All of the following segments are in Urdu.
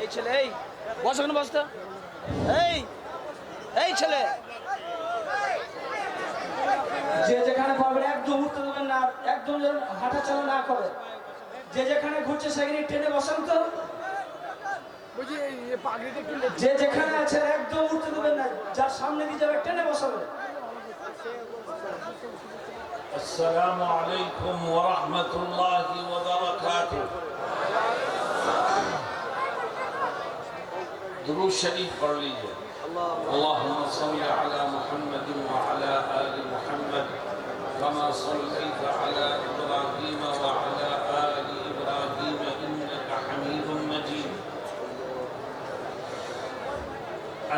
এই ছেলে, এই বস ওখানে, বস তো। এই এই ছেলে, যে যেখানে পাবেন একদম উঠতে দেবেন না, একদম যেন হাঁটা চলা না করে। যে যেখানে ঘুরছে সেখানে টেনে বসান তো। যে যেখানে আছে একদম উঠতে দেবেন না, যার সামনে দিয়ে যাবে টেনে বসাবে। السلام عليكم ورحمة الله وبركاته. درود شریف پڑھ لیجئے. اللهم صل على محمد وعلى آل محمد كما صليت على إبراهيم وعلى آل إبراهيم إنك حميد مجيد.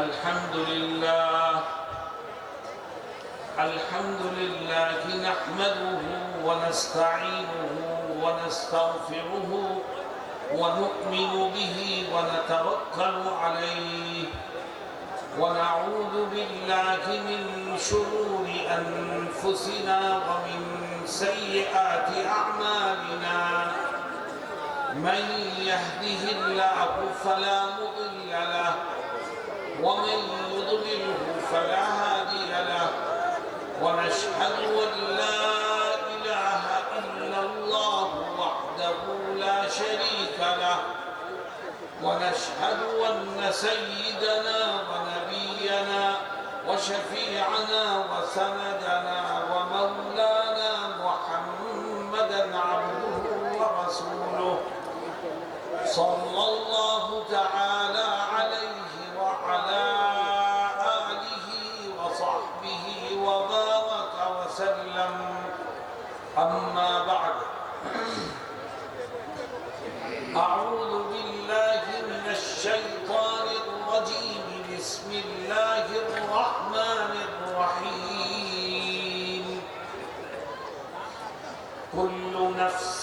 الحمد لله نحمده ونستعينه ونستغفره ونؤمن به ونتوكل عليه ونعوذ بالله من شرور أنفسنا ومن سيئات أعمالنا. من يهده الله فلا مضل له ومن يضلله فلا هادي له. ونشهد أن لا إله إلا الله وحده لا شريك له. ونشهد أن سيدنا ونبينا وشفيعنا وسندنا ومولانا محمدا عبده ورسوله صلى الله تعالى عليه وعلى آله وصحبه وبارك وسلم. أما بعد، أعوذ بالله من الشيطان الرجيم. بسم الله الرحمن الرحيم. كل نفس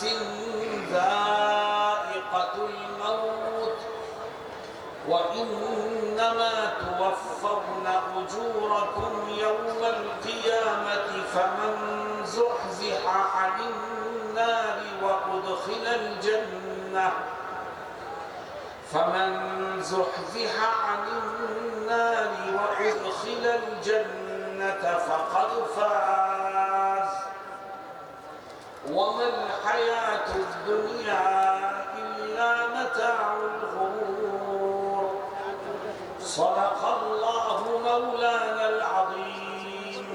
ذائقة الموت وإنما توفون أجوركم يوم القيامة. فمن زحزح عن النار وأدخل الجنة فقد فاز. وما الحياة الدنيا إلا متاع الغرور. صدق الله مولانا العظيم.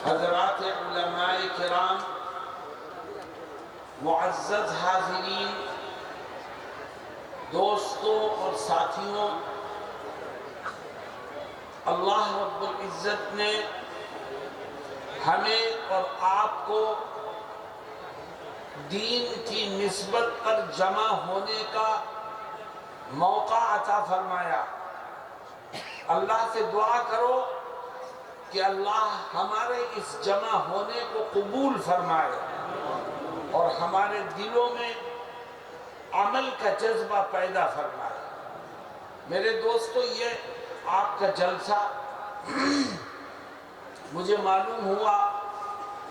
حضرات علماء کرام، معزز حاضرین، دوستوں اور ساتھیوں، اللہ رب العزت نے ہمیں اور آپ کو دین کی نسبت پر جمع ہونے کا موقع عطا فرمایا. اللہ سے دعا کرو کہ اللہ ہمارے اس جمع ہونے کو قبول فرمائے اور ہمارے دلوں میں عمل کا جذبہ پیدا فرمائے. میرے دوستو، یہ آپ کا جلسہ مجھے معلوم ہوا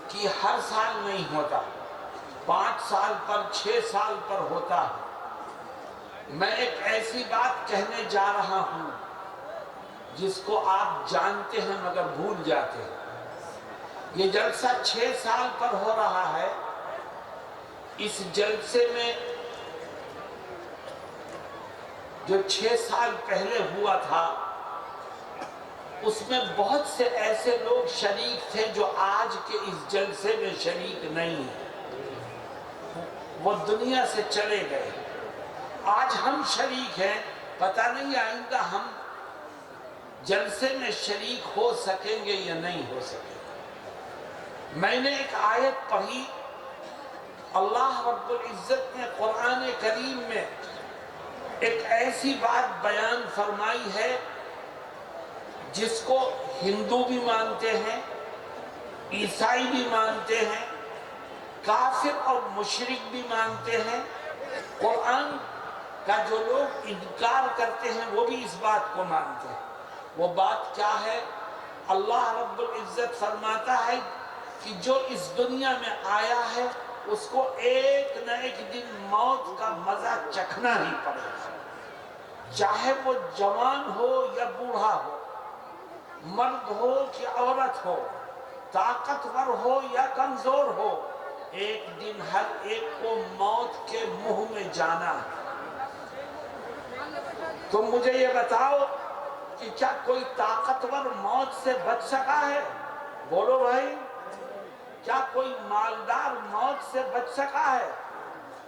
کہ ہر سال نہیں ہوتا، 5 سال پر 6 سال پر ہوتا ہے. میں ایک ایسی بات کہنے جا رہا ہوں جس کو آپ جانتے ہیں مگر بھول جاتے ہیں. یہ جلسہ 6 سال پر ہو رہا ہے. اس جلسے میں جو 6 سال پہلے ہوا تھا اس میں بہت سے ایسے لوگ شریک تھے جو آج کے اس جلسے میں شریک نہیں ہیں، وہ دنیا سے چلے گئے. آج ہم شریک ہیں، پتہ نہیں آئندہ ہم جلسے میں شریک ہو سکیں گے یا نہیں ہو سکیں گے. میں نے ایک آیت پڑھی، اللہ رب العزت نے قرآن کریم میں ایک ایسی بات بیان فرمائی ہے جس کو ہندو بھی مانتے ہیں، عیسائی بھی مانتے ہیں، کافر اور مشرک بھی مانتے ہیں. قرآن کا جو لوگ انکار کرتے ہیں وہ بھی اس بات کو مانتے ہیں. وہ بات کیا ہے؟ اللہ رب العزت فرماتا ہے کہ جو اس دنیا میں آیا ہے اس کو ایک نہ ایک دن موت کا مزہ چکھنا ہی پڑے گا، چاہے وہ جوان ہو یا بوڑھا ہو، مرد ہو کہ عورت ہو، طاقتور ہو یا کمزور ہو، ایک دن ہر ایک کو موت کے منہ میں جانا ہے۔ تم مجھے یہ بتاؤ کہ کیا کوئی طاقتور موت سے بچ سکا ہے؟ بولو بھائی، کیا کوئی مالدار موت سے بچ سکا ہے؟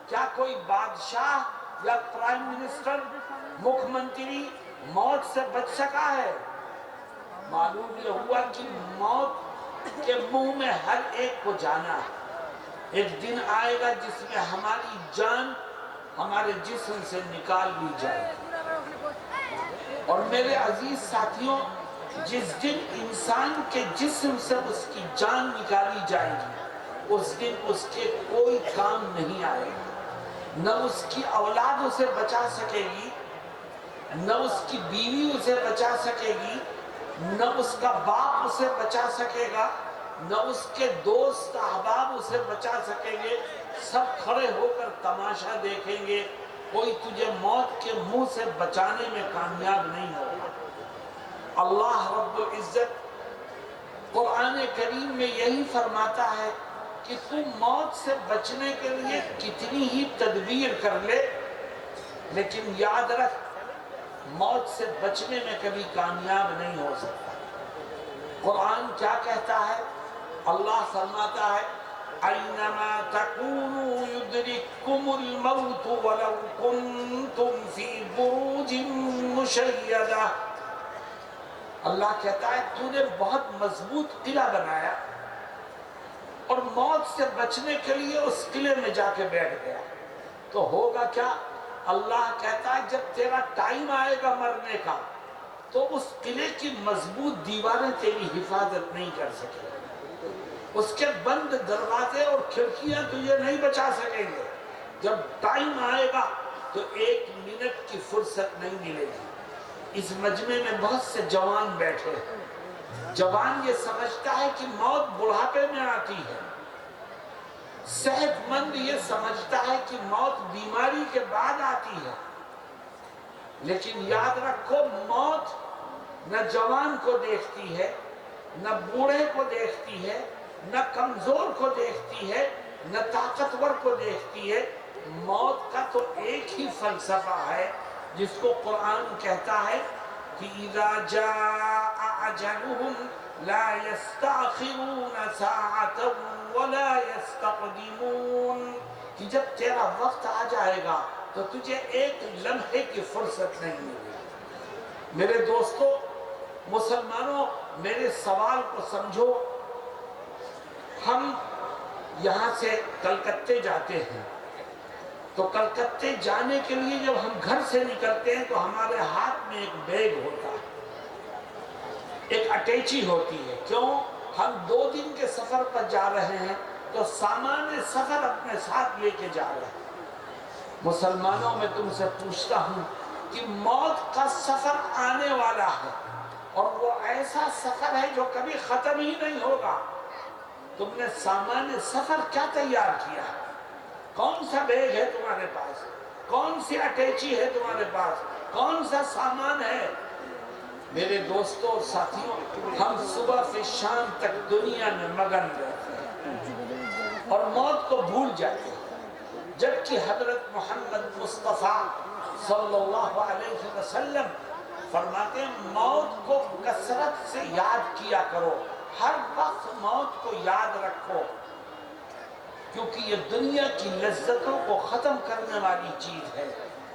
کیا کوئی بادشاہ یا پرائم منسٹر، مکھ منتری موت سے بچ سکا ہے؟ معلوم یہ ہوا کہ موت کے منہ میں ہر ایک کو جانا ہے۔ ایک دن آئے گا جس میں ہماری جان ہمارے جسم سے نکال لی جائے گی۔ اور میرے عزیز ساتھیوں، جس دن انسان کے جسم سے اس کی جان نکالی جائے گی، اس دن اس کے کوئی کام نہیں آئے گا۔ نہ اس کی اولاد اسے بچا سکے گی، نہ اس کی بیوی اسے بچا سکے گی، نہ اس کا باپ اسے بچا سکے گا، نہ اس کے دوست احباب اسے بچا سکیں گے۔ سب کھڑے ہو کر تماشا دیکھیں گے، کوئی تجھے موت کے منہ سے بچانے میں کامیاب نہیں ہوگا۔ اللہ رب العزت قرآن کریم میں یہی فرماتا ہے کہ تو موت سے بچنے کے لیے کتنی ہی تدبیر کر لے، لیکن یاد رکھ موت سے بچنے میں کبھی کامیاب نہیں ہو سکتا۔ قرآن کیا کہتا ہے؟ اللہ فرماتا ہے اینما تکونوا یدرککم الموت ولو کنتم فی بروج مشیدہ۔ اللہ کہتا ہے تو نے بہت مضبوط قلعہ بنایا اور موت سے بچنے کے لیے اس قلعے میں جا کے بیٹھ گیا، تو ہوگا کیا؟ اللہ کہتا ہے جب تیرا ٹائم آئے گا مرنے کا تو اس قلعے کی مضبوط دیواریں تیری حفاظت نہیں کر سکیں، اس کے بند دروازے اور کھڑکیاں تجھے نہیں بچا سکیں گے۔ جب ٹائم آئے گا تو ایک منٹ کی فرصت نہیں ملے گی۔ اس مجمع میں بہت سے جوان بیٹھے ہیں۔ جوان یہ سمجھتا ہے کہ موت بڑھاپے میں آتی ہے، صحت مند یہ سمجھتا ہے کہ موت بیماری کے بعد آتی ہے، لیکن یاد رکھو موت نہ جوان کو دیکھتی ہے، نہ بوڑھے کو دیکھتی ہے، نہ کمزور کو دیکھتی ہے، نہ طاقتور کو دیکھتی ہے۔ موت کا تو ایک ہی فلسفہ ہے جس کو قرآن کہتا ہے کہ اذا جاء اجلهم لا يستأخرون ساعة ولا يستقدمون، کہ جب تیرا وقت آ جائے گا تو تجھے ایک لمحے کی فرصت نہیں ملے گی۔ میرے دوستو، مسلمانوں، میرے سوال کو سمجھو۔ ہم یہاں سے کلکتے جاتے ہیں تو کلکتے جانے کے لیے جب ہم گھر سے نکلتے ہیں تو ہمارے ہاتھ میں ایک بیگ ہوتا ہے، ایک اٹیچی ہوتی ہے۔ کیوں؟ ہم 2 دن کے سفر پر جا رہے ہیں تو سامان سفر اپنے ساتھ لے کے جا رہے ہیں۔ مسلمانوں، میں تم سے پوچھتا ہوں کہ موت کا سفر آنے والا ہے اور وہ ایسا سفر ہے جو کبھی ختم ہی نہیں ہوگا۔ تم نے سامان سفر کیا تیار کیا ہے؟ کون سا بیگ ہے تمہارے پاس؟ کون سی اٹیچی ہے تمہارے پاس؟ کون سا سامان ہے؟ میرے دوستوں اور ساتھیوں، ہم صبح سے شام تک دنیا میں مگن رہتے ہیں اور موت کو بھول جاتے ہیں، جبکہ حضرت محمد مصطفیٰ صلی اللہ علیہ وسلم فرماتے ہیں موت کو کثرت سے یاد کیا کرو، ہر وقت موت کو یاد رکھو، کیونکہ یہ دنیا کی لذتوں کو ختم کرنے والی چیز ہے۔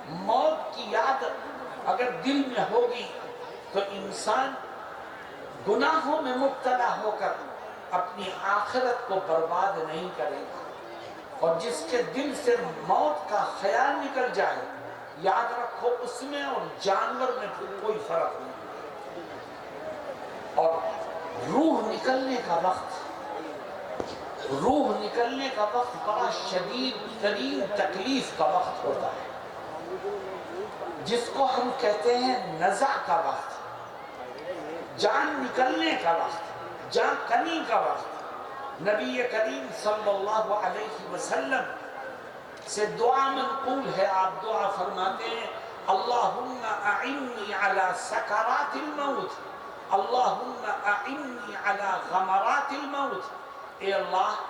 موت کی یاد اگر دل میں ہوگی تو انسان گناہوں میں مبتلا ہو کر اپنی آخرت کو برباد نہیں کرے گا، اور جس کے دل سے موت کا خیال نکل جائے، یاد رکھو اس میں اور جانور میں پھر کوئی فرق نہیں۔ اور روح نکلنے کا وقت، روح نکلنے کا وقت بڑا شدید ترین تکلیف کا وقت ہوتا ہے، جس کو ہم کہتے ہیں نزع کا وقت، جان نکلنے کا وقت، جان کنی کا وقت۔ نبی کریم صلی اللہ علیہ وسلم سے دعا منقول ہے، آپ دعا فرماتے ہیں اللہم اعنی علی سکرات الموت، اللہم اعنی علی غمرات الموت، اے اللہ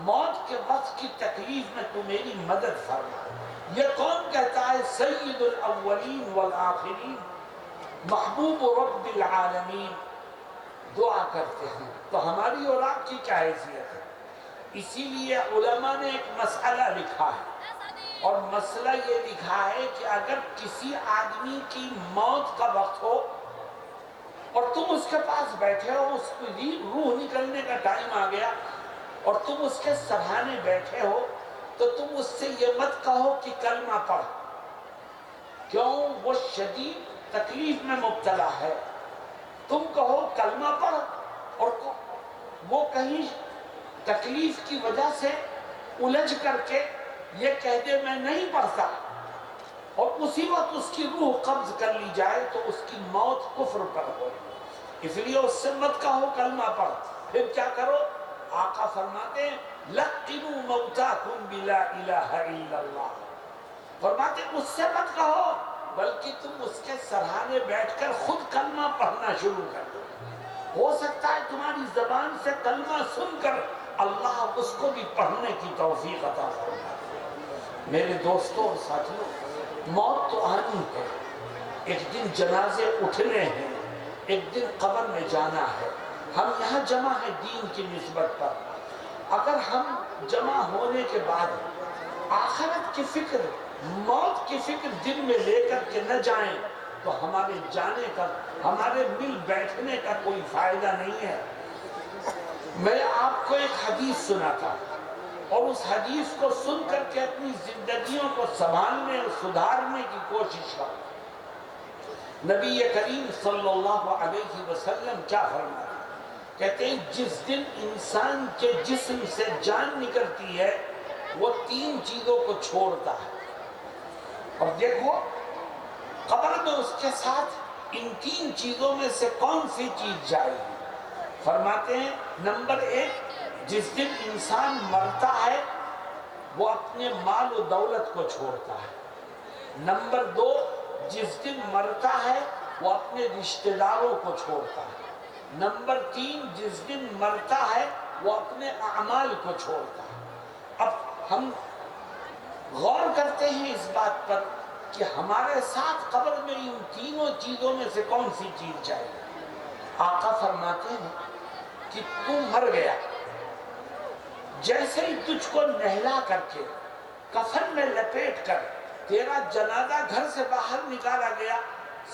موت کے وقت کی تکلیف میں تو میری مدد فرما۔ یہ کون کہتا ہے؟ سید الاولین والآخرین، محبوب رب العالمین دعا کرتے ہیں۔ تو ہماری اور آپ کی کیا حیثیت ہے؟ اسی لیے علماء نے ایک مسئلہ لکھا ہے، اور مسئلہ یہ لکھا ہے کہ اگر کسی آدمی کی موت کا وقت ہو اور تم اس کے پاس بیٹھے ہو، اس کی روح نکلنے کا ٹائم آ گیا اور تم اس کے سرہانے بیٹھے ہو، تو تم اس سے یہ مت کہو کہ کلمہ پڑھ، کیوں؟ وہ شدید تکلیف میں مبتلا ہے۔ تم کہو کلمہ پڑھ، اور وہ کہیں تکلیف کی وجہ سے الجھ کر کے یہ کہہ دے میں نہیں پڑھتا، اور اسی وقت اس کی روح قبض کر لی جائے تو اس کی موت کفر پر ہو۔ اس لیے اس سے مت کہو کلمہ پڑھ۔ پھر کیا کرو؟ آقا فرماتے ہیں لقنوا موتاکم بلا الہ الا اللہ، فرماتے ہیں اس سے مت کہو، بلکہ تم اس کے سرہانے بیٹھ کر خود کلمہ پڑھنا شروع کر دو۔ ہو سکتا ہے تمہاری زبان سے کلمہ سن کر اللہ اس کو بھی پڑھنے کی توفیق عطا فرمائے۔ میرے دوستوں اور ساتھیوں، موت تو آنی ہے، ایک دن جنازے اٹھنے ہیں، ایک دن قبر میں جانا ہے۔ ہم یہاں جمع ہیں دین کی نسبت پر، اگر ہم جمع ہونے کے بعد آخرت کی فکر، موت کی فکر دل میں لے کر کے نہ جائیں تو ہمارے جانے کا، ہمارے مل بیٹھنے کا کوئی فائدہ نہیں ہے۔ میں آپ کو ایک حدیث سناتا اور اس حدیث کو سن کر کے اپنی زندگیوں کو سنبھالنے اور سدھارنے کی کوشش کریں۔ نبی کریم صلی اللہ علیہ وسلم کیا فرماتے ہیں؟ کہتے ہیں جس دن انسان کے جسم سے جان نکلتی ہے وہ تین چیزوں کو چھوڑتا ہے، اور دیکھو قبر میں اس کے ساتھ ان تین چیزوں میں سے کون سی چیز جائے گی؟ فرماتے ہیں نمبر ایک، جس دن انسان مرتا ہے وہ اپنے مال و دولت کو چھوڑتا ہے۔ نمبر دو، جس دن مرتا ہے وہ اپنے رشتہ داروں کو چھوڑتا ہے۔ نمبر تین، جس دن مرتا ہے وہ اپنے اعمال کو چھوڑتا ہے۔ اب ہم غور کرتے ہیں اس بات پر کہ ہمارے ساتھ قبر میں ان تینوں چیزوں میں سے کون سی چیز جائے گی؟ آقا فرماتے ہیں کہ تو مر گیا، جیسے ہی تجھ کو نہلا کر کے کفن میں لپیٹ کر تیرا جنازہ گھر سے باہر نکالا گیا،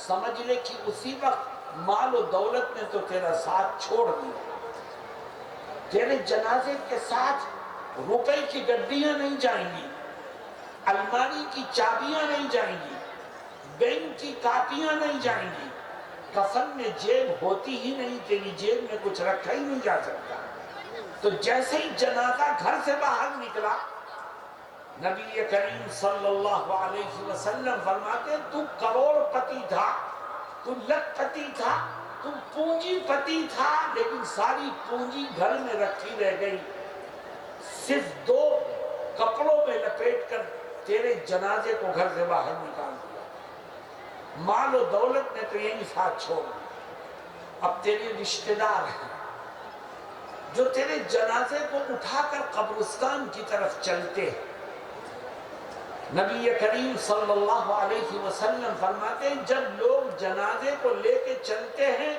سمجھ لے کہ اسی وقت مال و دولت نے تو تیرا ساتھ چھوڑ دیا۔ تیرے جنازے کے ساتھ روپے کی گڈیاں نہیں جائیں گی، الماری کی چابیاں نہیں جائیں گی، بینک کی کاپیاں نہیں جائیں گی، کفن میں جیب ہوتی ہی نہیں، تیری جیب میں کچھ رکھا ہی نہیں جا سکتا۔ تو جیسے ہی جنازہ گھر سے باہر نکلا، نبی کریم صلی اللہ علیہ وسلم فرماتے ہیں تو کروڑ پتی تھا، تو لکھ پتی تھا، تو پونجی پتی تھا، لیکن ساری پونجی گھر میں رکھی رہ گئی، صرف دو کپڑوں میں لپیٹ کر تیرے جنازے کو گھر سے باہر نکال دیا، مال و دولت نے تو یہی ساتھ چھوڑ دیا۔ اب تیرے رشتہ دار ہیں جو تیرے جنازے کو اٹھا کر قبرستان کی طرف چلتے ہیں، نبی کریم صلی اللہ علیہ وسلم فرماتے ہیں جب لوگ جنازے کو لے کے چلتے ہیں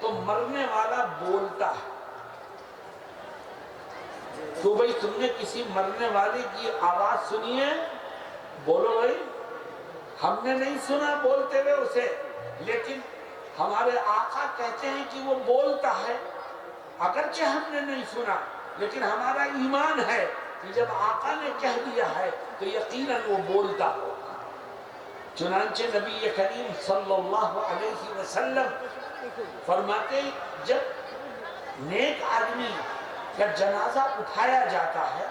تو مرنے والا بولتا ہے۔ تو بھئی تم نے کسی مرنے والے کی آواز سنی ہے؟ بولو بھئی، ہم نے نہیں سنا بولتے ہوئے اسے، لیکن ہمارے آقا کہتے ہیں کہ وہ بولتا ہے۔ اگرچہ ہم نے نہیں سنا، لیکن ہمارا ایمان ہے کہ جب آقا نے کہہ دیا ہے تو یقیناً وہ بولتا ہوگا۔ چنانچہ نبی کریم صلی اللہ علیہ وسلم فرماتے ہیں جب نیک آدمی کا جنازہ اٹھایا جاتا ہے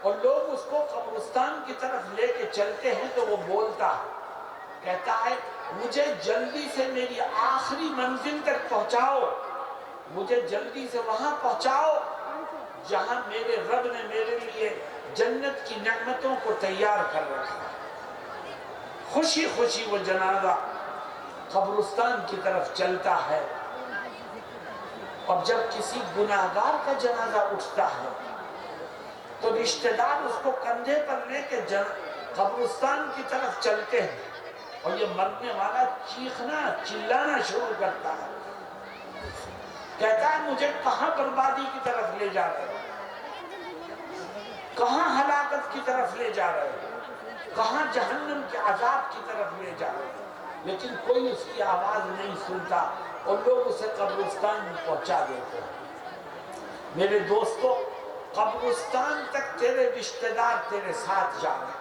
اور لوگ اس کو قبرستان کی طرف لے کے چلتے ہیں تو وہ بولتا ہے، کہتا ہے مجھے جلدی سے میری آخری منزل تک پہنچاؤ، مجھے جلدی سے وہاں پہنچاؤ جہاں میرے رب نے میرے لیے جنت کی نعمتوں کو تیار کر رکھا ہے۔ خوشی خوشی وہ جنازہ قبرستان کی طرف چلتا ہے، اور جب کسی گناہگار کا جنازہ اٹھتا ہے تو رشتہ دار اس کو کندھے پر لے کے قبرستان کی طرف چلتے ہیں، اور یہ مرنے والا چیخنا چلانا شروع کرتا ہے، کہتا ہے مجھے کہاں بربادی کی طرف لے جا رہے ہو، کہاں ہلاکت کی طرف لے جا رہے ہو، کہاں جہنم کے عذاب کی طرف لے جا رہے ہو۔ لیکن کوئی اس کی آواز نہیں سنتا، اور لوگ اسے قبرستان میں پہنچا دیتے ہیں۔ میرے دوستو، قبرستان تک تیرے رشتہ دار تیرے ساتھ جاتے ہیں،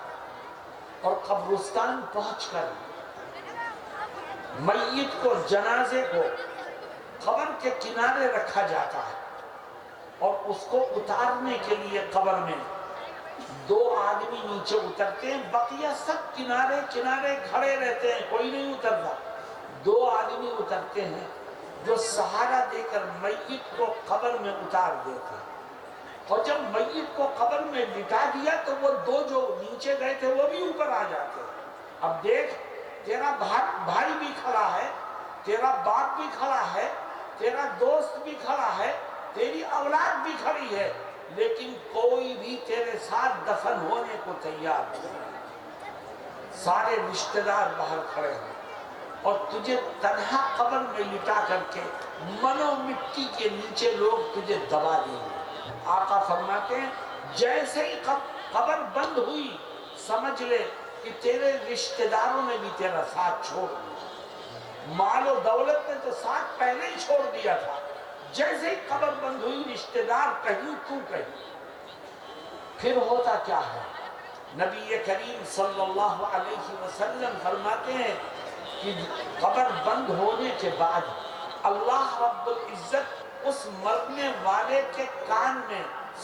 اور قبرستان پہنچ کر میت کو، جنازے کو قبر کے کنارے رکھا جاتا ہے، اور اس کو اتارنے کے لیے قبر میں 2 آدمی نیچے اترتے ہیں، بقیہ سب کنارے کنارے کھڑے رہتے ہیں، کوئی نہیں اترتا۔ 2 آدمی اترتے ہیں جو سہارا دے کر میت کو قبر میں اتار دیتے ہیں، اور جب میت کو قبر میں لٹا دیا تو وہ 2 جو نیچے گئے تھے وہ بھی اوپر آ جاتے ہیں۔ اب دیکھ، تیرا بھائی بھی کھڑا ہے، تیرا باپ بھی کھڑا ہے، تیرا دوست بھی کھڑا ہے، تیری اولاد بھی کھڑی ہے، لیکن کوئی بھی تیرے ساتھ دفن ہونے کو تیار نہیں۔ سارے رشتہ دار باہر کھڑے ہیں، اور تجھے تنہا قبر میں لٹا کر کے منو مٹی کے نیچے لوگ تجھے دبا دیں گے۔ آقا فرماتے ہیں جیسے ہی قبر بند ہوئی، سمجھ لے کہ تیرے رشتہ داروں نے بھی تیرا ساتھ چھوڑ دیا، مال و دولت نے تو ساتھ پہلے ہی چھوڑ دیا تھا، جیسے ہی قبر بند ہوئی رشتہ دار کہیں تو کہیں۔ پھر ہوتا کیا ہے؟ نبی کریم صلی اللہ علیہ وسلم فرماتے ہیں کہ قبر بند ہونے کے بعد اللہ رب العزت اس مرنے والے کے کان میں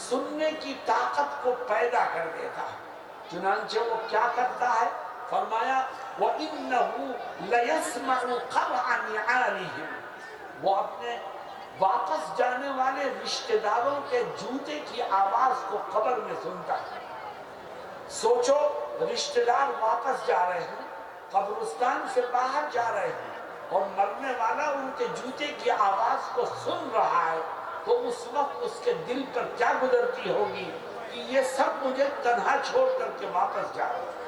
سننے کی طاقت کو پیدا کر دیتا ہے۔ چنانچہ وہ کیا کرتا ہے؟ فرمایا وَإِنَّهُ لَيَسْمَعُ قَرْعَ نِعَالِهِمْ، وہ اپنے واپس جانے والے رشتہ داروں کے جوتے کی آواز کو قبر میں سنتا ہے۔ سوچو، رشتہ دار واپس جا رہے ہیں، قبرستان سے باہر جا رہے ہیں، اور مرنے والا ان کے جوتے کی آواز کو سن رہا ہے، تو اس وقت اس کے دل پر کیا گزرتی ہوگی کہ یہ سب مجھے تنہا چھوڑ کر کے واپس جا رہے ہیں۔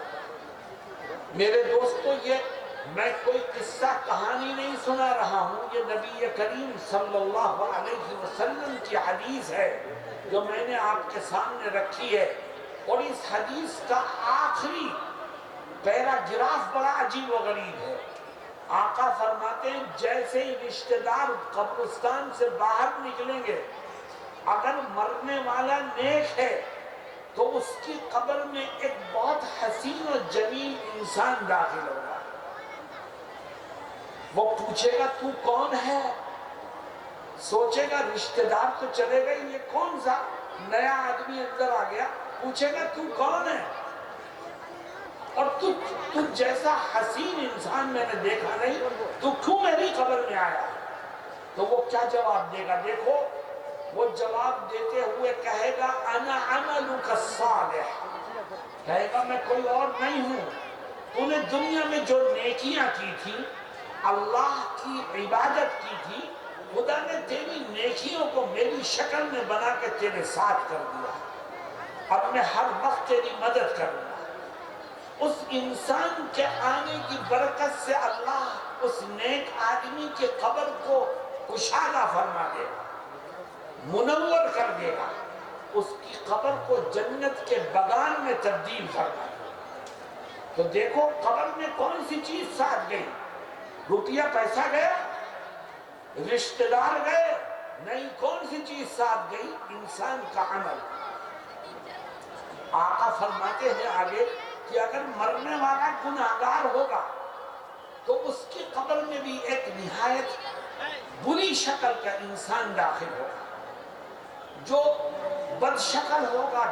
میرے دوستو، یہ میں کوئی قصہ کہانی نہیں سنا رہا ہوں، یہ نبی کریم صلی اللہ علیہ وسلم کی حدیث ہے جو میں نے آپ کے سامنے رکھی ہے، اور اس حدیث کا آخری پیراگراف بڑا عجیب و غریب ہے۔ آقا فرماتے ہیں جیسے ہی رشتہ دار قبرستان سے باہر نکلیں گے، اگر مرنے والا نیک ہے تو اس کی قبر میں ایک بہت حسین و جمیل انسان داخل ہوگا۔ وہ پوچھے گا تو کون ہے؟ سوچے گا رشتہ دار تو چلے گئے، یہ کون سا نیا آدمی اندر آ گیا؟ پوچھے گا تو کون ہے؟ اور تو جیسا حسین انسان میں نے دیکھا نہیں، تو کیوں میری قبر میں آیا؟ تو وہ کیا جواب دے گا؟ دیکھو، وہ جواب دیتے ہوئے کہے گا انا عملک الصالح، کہے گا میں کوئی اور نہیں ہوں، تو نے دنیا میں جو نیکیاں کی تھی، اللہ کی عبادت کی تھی، خدا نے تیری نیکیوں کو میری شکل میں بنا کے تیرے ساتھ کر دیا، اب میں ہر وقت تیری مدد کروں گا۔ اس انسان کے آنے کی برکت سے اللہ اس نیک آدمی کے قبر کو کشادہ فرما دے گا، منور کر دے گا، اس کی قبر کو جنت کے بغان میں تبدیل فرما دے گا۔ تو دیکھو قبر میں کون سی چیز ساتھ گئی؟ روپیہ پیسہ گیا؟ رشتہ دار گئے؟ نہیں، کون سی چیز ساتھ گئی؟ انسان کا عمل۔ آقا فرماتے ہیں آگے کہ اگر مرنے والا گناہگار ہوگا تو اس کی قبر میں بھی ایک نہایت بری شکل کا انسان داخل ہوگا، جو بد شکل ہوگا،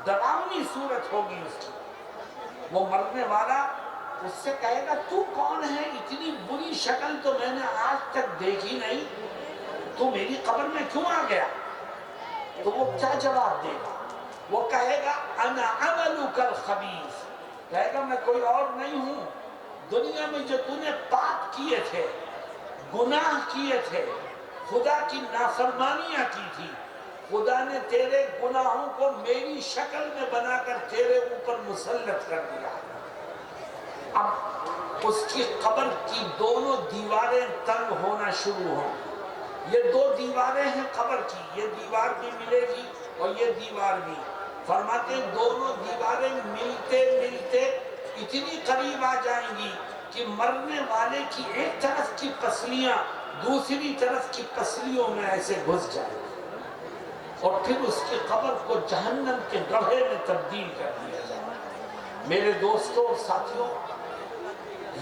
ڈراؤنی صورت ہوگی اس کی۔ وہ مرنے والا اس سے کہے گا تو کون ہے؟ اتنی بری شکل تو میں نے آج تک دیکھی نہیں، تو میری قبر میں کیوں آ گیا؟ تو وہ کیا جواب دے گا؟ وہ کہے گا انا عملک الخبیث، کہے گا میں کوئی اور نہیں ہوں، دنیا میں جو تو نے پاپ کیے تھے، گناہ کیے تھے، خدا کی نافرمانیاں کی تھی، خدا نے تیرے گناہوں کو میری شکل میں بنا کر تیرے اوپر مسلط کر دیا۔ اب اس کی قبر کی دونوں دیواریں تنگ ہونا شروع ہوں، یہ دو دیواریں ہیں قبر کی، یہ دیوار بھی ملے گی اور یہ دیوار بھی، فرماتے ہیں دونوں دیواریں ملتے ملتے اتنی قریب آ جائیں گی کہ مرنے والے کی ایک طرف کی پسلیاں دوسری طرف کی پسلیوں میں ایسے گھس جائیں گی، اور پھر اس کی قبر کو جہنم کے گڑھے میں تبدیل کر دیا جائے۔ میرے دوستوں اور ساتھیوں،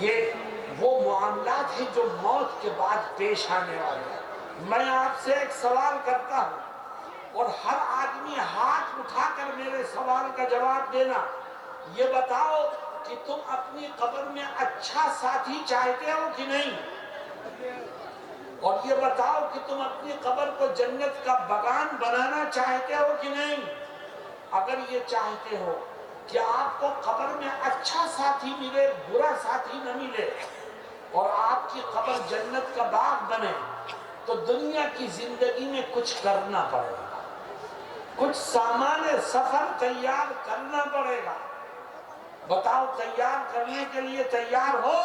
یہ وہ معاملات ہیں جو موت کے بعد پیش آنے والے ہیں۔ میں آپ سے ایک سوال کرتا ہوں اور ہر آدمی ہاتھ اٹھا کر میرے سوال کا جواب دینا، یہ بتاؤ کہ تم اپنی قبر میں اچھا ساتھی چاہتے ہو کہ نہیں؟ اور یہ بتاؤ کہ تم اپنی قبر کو جنت کا بغان بنانا چاہتے ہو کہ نہیں؟ اگر یہ چاہتے ہو کہ آپ کو قبر میں اچھا ساتھی ملے، برا ساتھی نہ ملے، اور آپ کی قبر جنت کا باغ بنے، تو دنیا کی زندگی میں کچھ کرنا پڑے گا، کچھ سامان سفر تیار کرنا پڑے گا۔ بتاؤ تیار کرنے کے لیے تیار ہو؟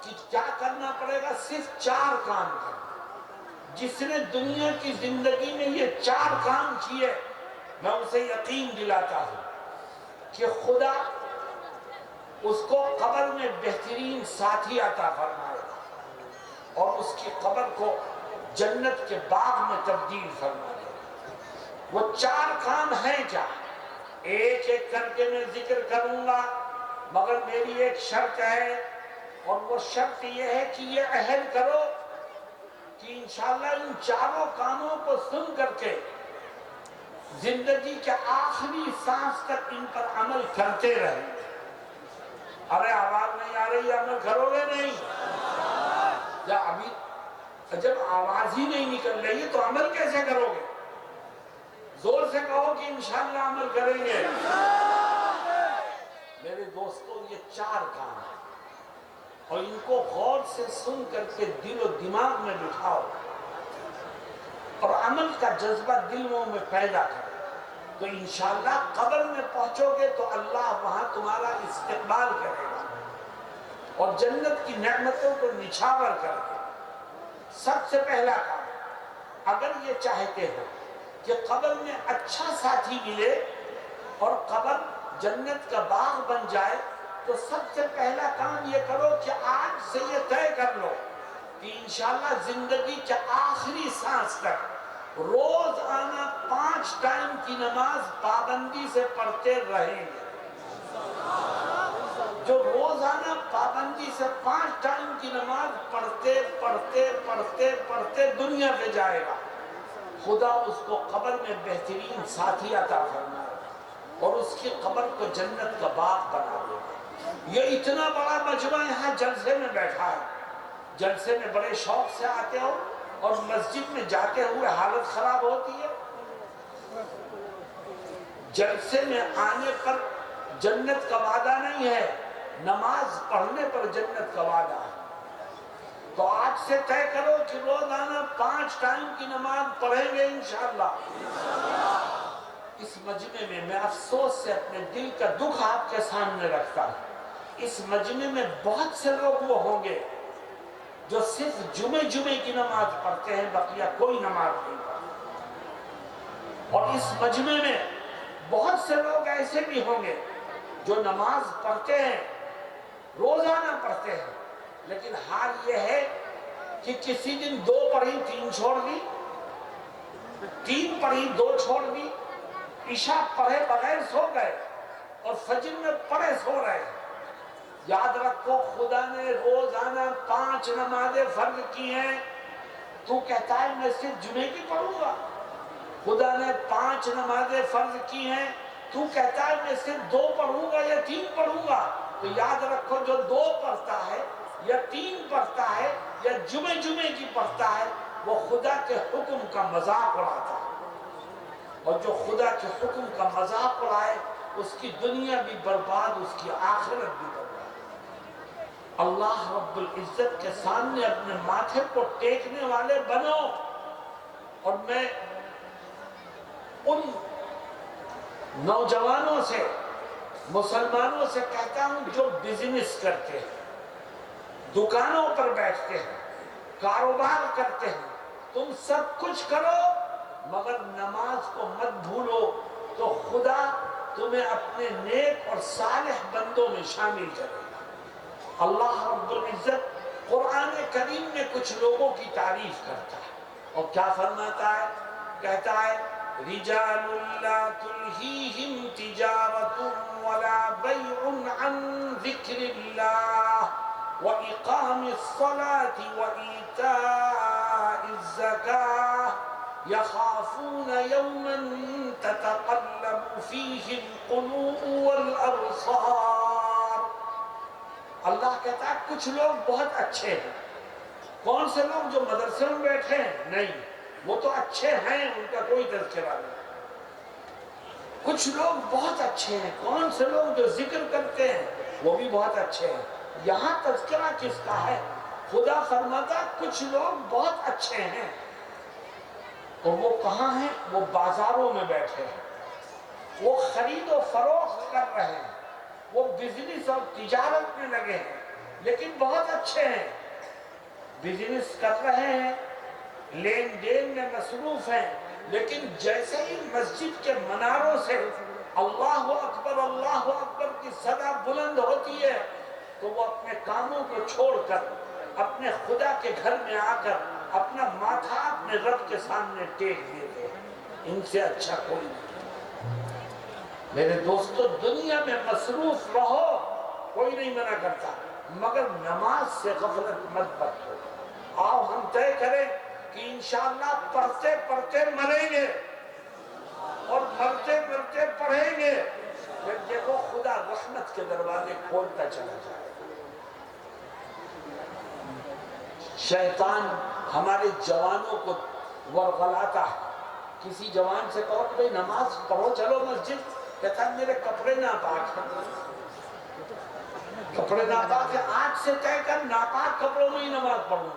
کہ کیا کرنا پڑے گا؟ صرف 4 کام کرنا۔ جس نے دنیا کی زندگی میں یہ 4 کام کیے، میں اسے یقین دلاتا ہوں کہ خدا اس کو قبر میں بہترین ساتھی عطا فرمائے گا اور اس کی قبر کو جنت کے باغ میں تبدیل فرمائے گا۔ وہ 4 کام ہیں کیا؟ ایک ایک کر کے میں ذکر کروں گا، مگر میری ایک شرط ہے، اور وہ شرط یہ ہے کہ یہ عہد کرو کہ انشاءاللہ ان 4 کاموں کو سن کر کے زندگی کے آخری سانس تک ان پر عمل کرتے رہیں۔ ارے آواز نہیں آ رہی، عمل کرو گے نہیں؟ یا ابھی جب آواز ہی نہیں نکل رہی ہے تو عمل کیسے کرو گے؟ زور سے کہو کہ انشاءاللہ عمل کریں گے۔ میرے دوستوں، یہ 4 کام ہیں اور ان کو غور سے سن کر کے دل و دماغ میں بٹھاؤ اور عمل کا جذبہ دلوں میں پیدا کرو، تو انشاءاللہ قبر میں پہنچو گے تو اللہ وہاں تمہارا استقبال کرے گا اور جنت کی نعمتوں کو نچھاور کر دے۔ سب سے پہلا کام، اگر یہ چاہتے ہو کہ قبر میں اچھا ساتھی ملے اور قبر جنت کا باغ بن جائے، تو سب سے پہلا کام یہ کرو کہ آج سے یہ طے کر لو کہ انشاءاللہ زندگی کے آخری سانس تک روزانہ 5 ٹائم کی نماز پابندی سے پڑھتے رہیں گے۔ جو روزانہ پابندی سے 5 ٹائم کی نماز پڑھتے پڑھتے پڑھتے پڑھتے دنیا پہ جائے گا، خدا اس کو قبر میں بہترین ساتھی عطا فرمائے اور اس کی قبر کو جنت کا باغ بنا دے گا۔ یہ اتنا بڑا مجمع یہاں جلسے میں بیٹھا ہے، جلسے میں بڑے شوق سے آتے ہو اور مسجد میں جاتے ہوئے حالت خراب ہوتی ہے۔ جلسے میں آنے پر جنت کا وعدہ نہیں ہے، نماز پڑھنے پر جنت کا وعدہ ہے۔ تو آج سے طے کرو کہ روزانہ 5 ٹائم کی نماز پڑھیں گے انشاءاللہ۔ اس مجمع میں افسوس سے اپنے دل کا دکھ آپ کے سامنے رکھتا ہوں، اس مجمع میں بہت سے لوگ وہ ہوں گے جو صرف جمعے کی نماز پڑھتے ہیں، بقیہ کوئی نماز نہیں پڑھتے، اور اس مجمع میں بہت سے لوگ ایسے بھی ہوں گے جو نماز پڑھتے ہیں، روزانہ پڑھتے ہیں، لیکن حال یہ ہے کہ کسی دن 2 پڑھی 3 چھوڑ دی، 3 پڑھی 2 چھوڑ دی، عشاء پڑھے بغیر سو گئے اور فجر میں پڑھے سو رہے۔ یاد رکھو خدا نے روزانہ 5 نمازیں فرض کی ہیں، تو کہتا ہے میں صرف جمعے کی پڑھوں گا۔ خدا نے 5 نمازیں فرض کی ہیں، تو کہتا ہے میں صرف 2 پڑھوں گا یا 3 پڑھوں گا۔ تو یاد رکھو جو 2 پڑھتا ہے یا 3 پڑھتا ہے یا جمعے کی پڑھتا ہے، وہ خدا کے حکم کا مذاق اڑاتا ہے۔ اور جو خدا کے حکم کا مذاق اڑائے اس کی دنیا بھی برباد، اس کی آخرت بھی برباد۔ اللہ رب العزت کے سامنے اپنے ماتھے کو ٹیکنے والے بنو۔ اور میں ان نوجوانوں سے، مسلمانوں سے کہتا ہوں جو بزنس کرتے ہیں، دکانوں پر بیٹھتے ہیں، کاروبار کرتے ہیں، تم سب کچھ کرو مگر نماز کو مت بھولو، تو خدا تمہیں اپنے نیک اور صالح بندوں میں شامل کرے گا۔ اللہ رب العزت قرآن کریم میں کچھ لوگوں کی تعریف کرتا ہے اور کیا فرماتا ہے؟ کہتا ہے رجال لا تلہیہم تجارت ولا بیع عن ذکر اللہ وإقام الصلاة وإيتاء الزكاة يخافون يوما تتقلب فيه القلوب والأبصار۔ اللہ کہتا ہے کچھ لوگ بہت اچھے ہیں۔ کون سے لوگ؟ جو مدرسے میں بیٹھے ہیں؟ نہیں، وہ تو اچھے ہیں، ان کا کوئی تذکرہ نہیں۔ کچھ لوگ بہت اچھے ہیں۔ کون سے لوگ؟ جو ذکر کرتے ہیں، وہ بھی بہت اچھے ہیں۔ یہاں تذکرہ کس کا ہے؟ خدا فرماتا کچھ لوگ بہت اچھے ہیں، اور وہ کہاں ہیں؟ وہ بازاروں میں بیٹھے ہیں، وہ خرید و فروخت کر رہے ہیں، وہ بزنس اور تجارت میں لگے ہیں، لیکن بہت اچھے ہیں، بزنس کر رہے ہیں، لین دین میں مصروف ہیں، لیکن جیسے ہی مسجد کے مناروں سے اللہ اکبر کی صدا بلند ہوتی ہے تو وہ اپنے کاموں کو چھوڑ کر اپنے خدا کے گھر میں آ کر اپنا ماتھا اپنے رب کے سامنے ٹیک دیتے ہیں۔ ان سے اچھا کوئی نہیں۔ میرے دوستو، دنیا میں مصروف رہو، کوئی نہیں منع کرتا، مگر نماز سے غفلت مت برتو۔ آؤ ہم طے کریں کہ انشاءاللہ پڑھتے پڑھتے مریں گے اور مرتے مرتے پڑھیں گے، پھر دیکھو خدا رحمت کے دروازے کھولتا چلا جائے۔ شیطان ہمارے جوانوں کو ورغلاتا ہے۔ کسی جوان سے کہو کہ بھئی نماز پڑھو، چلو مسجد، کہتا ہے میرے کپڑے ناپاک ہیں۔ کپڑے ناپاک ہیں، آج سے طے کر ناپاک کپڑوں میں ہی نماز پڑھوں،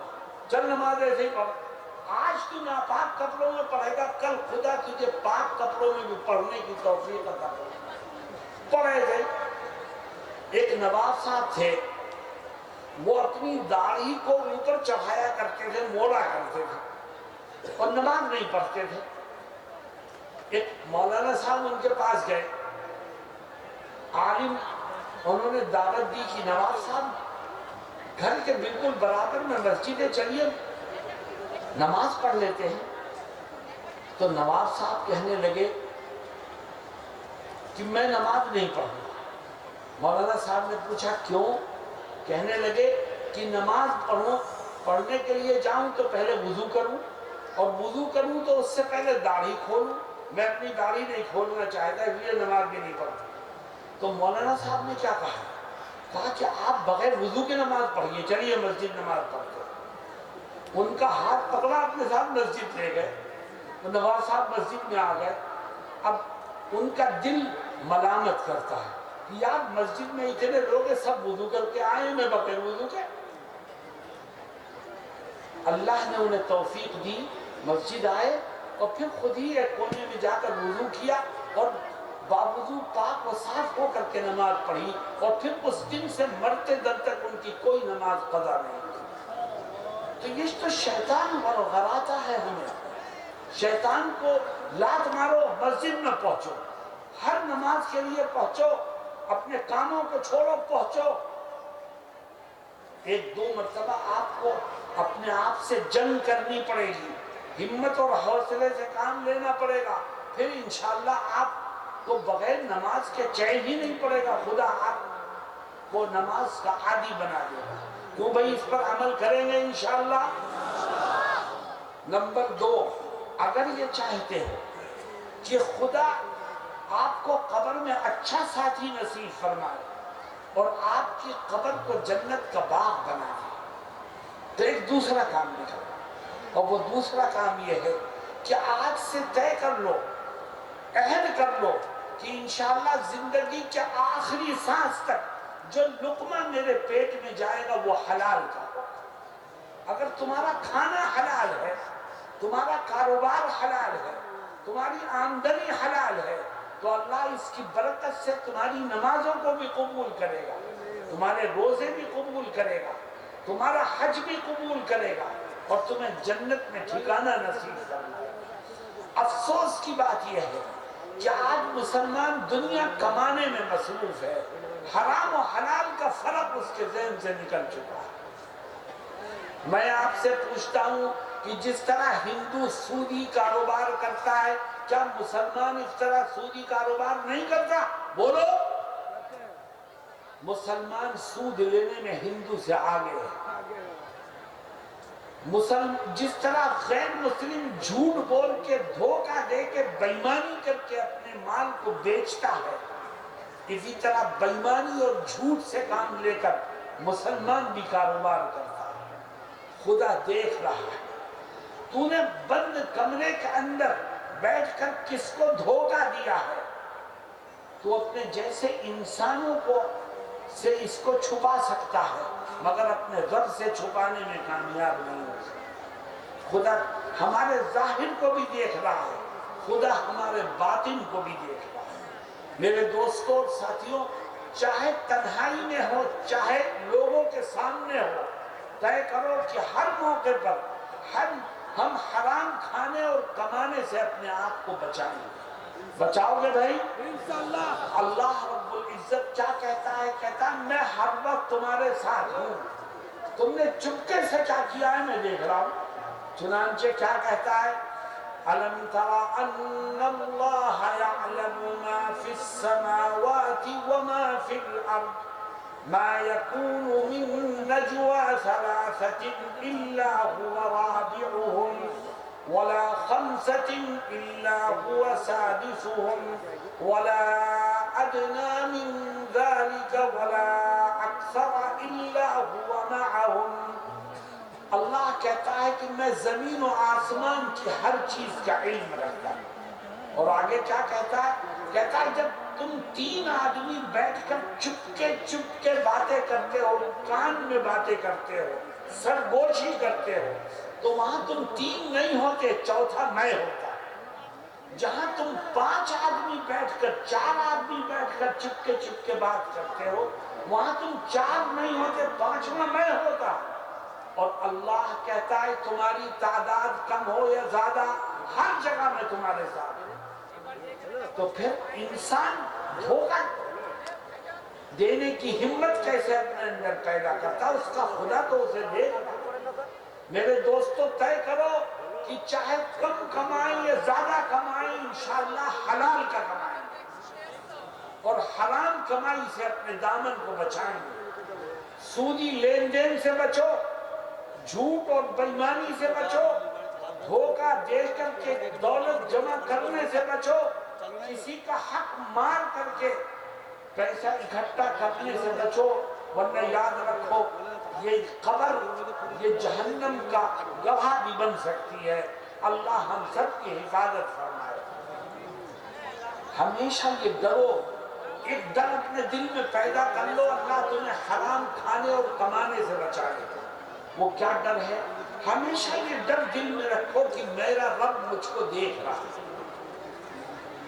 چل نماز ایسے ہی پڑھ۔ آج تو ناپاک کپڑوں میں پڑھے گا، کل خدا تجھے پاک کپڑوں میں بھی پڑھنے کی توفیق عطا کرے۔ پڑھے گئے۔ ایک نواب صاحب تھے، وہ اپنی داڑھی کو اوپر چڑھایا کرتے تھے، موڑا کرتے تھے اور نماز نہیں پڑھتے تھے۔ ایک مولانا صاحب ان کے پاس گئے، عالم، انہوں نے دعوت دی کہ نواب صاحب گھر کے بالکل برابر میں مسجد ہے، چلیے نماز پڑھ لیتے ہیں۔ تو نواب صاحب کہنے لگے کہ میں نماز نہیں پڑھوں۔ مولانا صاحب نے پوچھا کیوں؟ کہنے لگے کہ نماز پڑھنے کے لیے جاؤں تو پہلے وضو کروں، اور وضو کروں تو اس سے پہلے داڑھی کھولوں، میں اپنی داڑھی نہیں کھولنا چاہتا، اس لیے نماز بھی نہیں پڑھتا۔ تو مولانا صاحب نے کیا کہا؟ کہا کہ آپ بغیر وضو کے نماز پڑھیے، چلیے مسجد نماز پڑھتے۔ ان کا ہاتھ پکڑا، اپنے ساتھ مسجد لے گئے، تو نواب صاحب مسجد میں آ گئے۔ اب ان کا دل ملامت کرتا ہے کہ یار مسجد میں اتنے لوگ سب وضو کر کے آئے، میں بغیر وضو کے۔ اللہ نے انہیں توفیق دی، مسجد آئے اور پھر خود ہی ایک کونے میں جا کر وضو کیا اور باوضو پاک و صاف ہو کر کے نماز پڑھی، اور پھر اس دن سے مرتے دم تک ان کی کوئی نماز قضا نہیں ہوئی۔ تو یہ تو شیطان ورغلاتا ہے ہمیں۔ شیطان کو لات مارو، مسجد میں پہنچو، ہر نماز کے لیے پہنچو، اپنے کاموں کو چھوڑو، پہنچو۔ ایک دو مرتبہ آپ کو اپنے آپ سے جنگ کرنی پڑے گی، ہمت اور حوصلے سے کام لینا پڑے گا، پھر انشاءاللہ آپ کو بغیر نماز کے چین ہی نہیں پڑے گا، خدا آپ کو نماز کا عادی بنا دے گا۔ کیوں بھئی؟ اس پر عمل کریں گے انشاءاللہ۔ نمبر 2، اگر یہ چاہتے ہیں کہ خدا آپ کو قبر میں اچھا ساتھی نصیب فرمائے اور آپ کی قبر کو جنت کا باغ بنا دے، تو ایک دوسرا کام بھی کرو، اور وہ دوسرا کام یہ ہے کہ آج سے طے کر لو عہد کر لو کہ انشاءاللہ زندگی کے آخری سانس تک جو لقمہ میرے پیٹ میں جائے گا وہ حلال کا ہوگا۔ اگر تمہارا کھانا حلال ہے، تمہارا کاروبار حلال ہے، تمہاری آمدنی حلال ہے، تو اللہ اس کی برکت سے تمہاری نمازوں کو بھی قبول کرے گا، تمہارے روزے بھی قبول کرے گا، تمہارا حج بھی قبول کرے گا، اور تمہیں جنت میں ٹھکانہ نصیب کرنا ہے۔ افسوس کی بات یہ ہے کہ آج مسلمان دنیا کمانے میں مصروف ہے، حرام و حلال کا فرق اس کے ذہن سے نکل چکا ہے۔ میں آپ سے پوچھتا ہوں کہ جس طرح ہندو سودی کاروبار کرتا ہے، کیا مسلمان اس طرح سودی کاروبار نہیں کرتا؟ بولو۔ مسلمان سود لینے میں ہندو سے آگے ہے۔ جس طرح غیر مسلم جھوٹ بول کے، دھوکہ دے کے، بےایمانی کر کے اپنے مال کو بیچتا ہے، اسی طرح بےایمانی اور جھوٹ سے کام لے کر مسلمان بھی کاروبار کرتا ہے۔ خدا دیکھ رہا ہے، تو نے بند کمرے کے اندر بیٹھ کر کس کو دھوکہ دیا ہے؟ تو اپنے جیسے انسانوں کو سے اس کو چھپا سکتا ہے، مگر اپنے رب سے چھپانے میں کامیاب نہیں ہو سکتا۔ خدا ہمارے ظاہر کو بھی دیکھ رہا ہے، خدا ہمارے باطن کو بھی دیکھ رہا ہے۔ میرے دوستوں اور ساتھیوں، چاہے تنہائی میں ہو، چاہے لوگوں کے سامنے ہو، طے کرو کہ ہر موقع پر ہم حرام کھانے اور کمانے سے اپنے آپ کو بچائیں گے۔ بچاؤ گے بھائی؟ انشاءاللہ۔ اللہ رب العزت کیا کہتا ہے؟ کہتا ہے میں ہر وقت تمہارے ساتھ ہوں، تم نے چپکے سے کیا کیا ہے میں دیکھ رہا ہوں۔ چنانچہ کیا کہتا ہے؟ أَلَمْ تَرَ أَنَّ اللَّهَ يَعْلَمُ مَا فِي السَّمَاوَاتِ وَمَا فِي الْأَرْضِ مَا يَكُونُ مِن نَجْوَى ثَلَاثَةٍ إِلَّا هُوَ رَابِعُهُمْ ولا خمسة إلا هو سادسهم ولا أدنى من ذلك ولا أكثر إلا هو معهم۔ اللہ کہتا ہے کہ میں زمین و آسمان کی ہر چیز کا علم رکھتا ہوں۔ اور آگے کیا کہتا ہے؟ کہتا ہے جب تم تین آدمی بیٹھ کر چپ کے باتیں کرتے ہو، کان میں باتیں کرتے ہو، سرگوشی کرتے ہو، تو وہاں تم تین نہیں ہوتے، چوتھا میں ہوتا۔ جہاں تم 5 آدمی بیٹھ کر، 4 آدمی بیٹھ کر چپ کے بات کرتے ہو، وہاں تم 4 نہیں ہوتے، 5واں میں ہوتا۔ اور اللہ کہتا ہے تمہاری تعداد کم ہو یا زیادہ، ہر جگہ میں تمہارے ساتھ ہوں۔ تو پھر انسان دھوکہ دینے کی ہمت کیسے اپنے اندر پیدا کرتا؟ اس کا خدا تو اسے دیکھ رہا۔ میرے دوستو، طے کرو کہ چاہے کم کمائیں یا زیادہ کمائیں، انشاءاللہ حلال کا کمائیں گے، اور حرام کمائی سے اپنے دامن کو بچائیں گے۔ سودی لین دین سے بچو، جھوٹ اور بےایمانی سے بچو، دھوکہ دے کر کے دولت جمع کرنے سے بچو، کسی کا حق مار کر کے پیسہ اکٹھا کرنے سے بچو، ورنہ یاد رکھو یہ قبر، یہ جہنم کا گواہ بھی بن سکتی ہے۔ اللہ ہم سب کی حفاظت فرمائے۔ ہمیشہ یہ ڈرو، ایک ڈر اپنے دل میں پیدا کر لو، اللہ تمہیں حرام کھانے اور کمانے سے بچائے۔ وہ کیا ڈر ہے؟ ہمیشہ یہ ڈر دل میں رکھو کہ میرا رب مجھ کو دیکھ رہا ہے،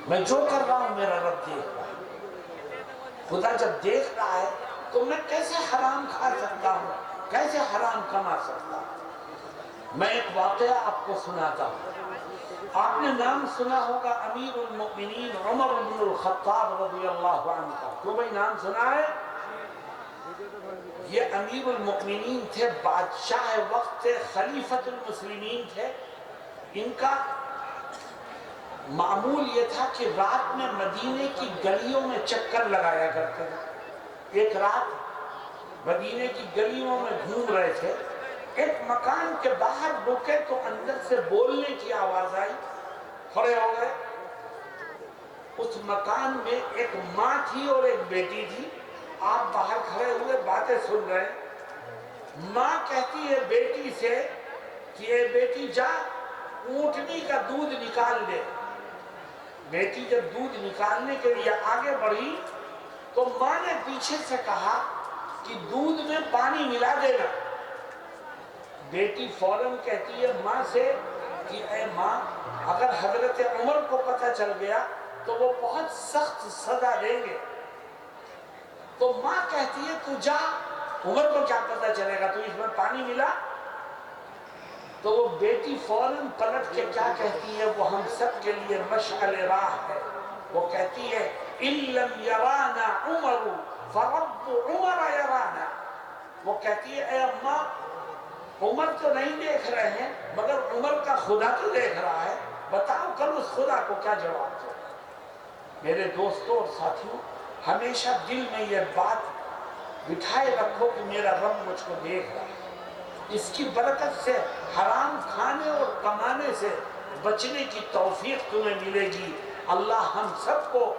میں جو کر رہا ہوں میرا رب دیکھ رہا ہے۔ خدا جب دیکھ رہا ہے تو میں کیسے حرام کھا سکتا ہوں، کیسے حرام کما سکتا ہوں؟ میں ایک واقعہ آپ کو سناتا ہوں۔ آپ نے نام سنا ہوگا امیر المؤمنین عمر بن الخطاب رضی اللہ عنہ کا۔ کیوں بھائی نام سنا ہے؟ یہ امیر المؤمنین تھے، بادشاہ وقت تھے، خلیفۃ المسلمین تھے۔ ان کا معمول یہ تھا کہ رات میں مدینے کی گلیوں میں چکر لگایا کرتے تھے۔ ایک رات مدینے کی گلیوں میں گھوم رہے تھے، ایک مکان کے باہر رکے تو اندر سے بولنے کی آواز آئی، کھڑے ہو گئے۔ اس مکان میں ایک ماں تھی اور ایک بیٹی تھی۔ آپ باہر کھڑے ہوئے باتیں سن رہے ہیں۔ ماں کہتی ہے بیٹی سے کہ اے بیٹی جا اونٹنی کا دودھ نکال دے۔ بیٹی جب دودھ نکالنے کے لیے آگے بڑھی تو ماں نے پیچھے سے کہا کہ دودھ میں پانی ملا دینا. بیٹی فوراً کہتی ہے ماں سے کہ اے ماں اگر حضرت عمر کو پتہ چل گیا تو وہ بہت سخت سزا دیں گے. تو ماں کہتی ہے تو جا، عمر کو کیا پتہ چلے گا، تو اس میں پانی ملا. تو وہ بیٹی فوراً پلٹ کے کیا کہتی ہے، وہ ہم سب کے لیے مشعل راہ ہے. وہ کہتی ہے إِن لَمْ يَرَانَا عُمَرُ فَرَبُّ عُمَرَ يَرَانَا. وہ کہتی ہے اے اماں عمر تو نہیں دیکھ رہے ہیں مگر عمر کا خدا تو دیکھ رہا ہے، بتاؤ کل اس خدا کو کیا جواب دو. میرے دوستوں اور ساتھیوں، ہمیشہ دل میں یہ بات بٹھائے رکھو کہ میرا رب مجھ کو دیکھ رہا ہے. اس کی برکت سے حرام کھانے اور کمانے سے بچنے کی توفیق تمہیں ملے گی. اللہ ہم سب کو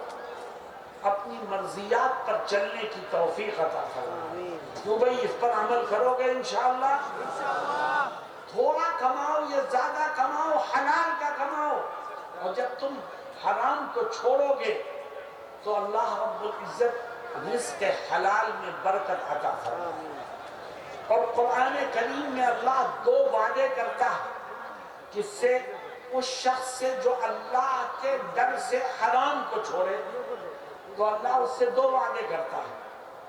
اپنی مرضیات پر چلنے کی توفیق عطا فرمائے. کیوں بھئی اس پر عمل کرو گے انشاءاللہ؟ تھوڑا کماؤ یا زیادہ کماؤ، حلال کا کماؤ. اور جب تم حرام کو چھوڑو گے تو اللہ رب العزت رزق حلال میں برکت عطا فرمائے. اور قرآن کریم میں اللہ دو وعدے کرتا ہے جس سے اس شخص سے جو اللہ کے ڈر سے حرام کو چھوڑے تو اللہ اس سے دو وعدے کرتا ہے.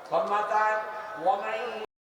فرماتا ہے وَمَن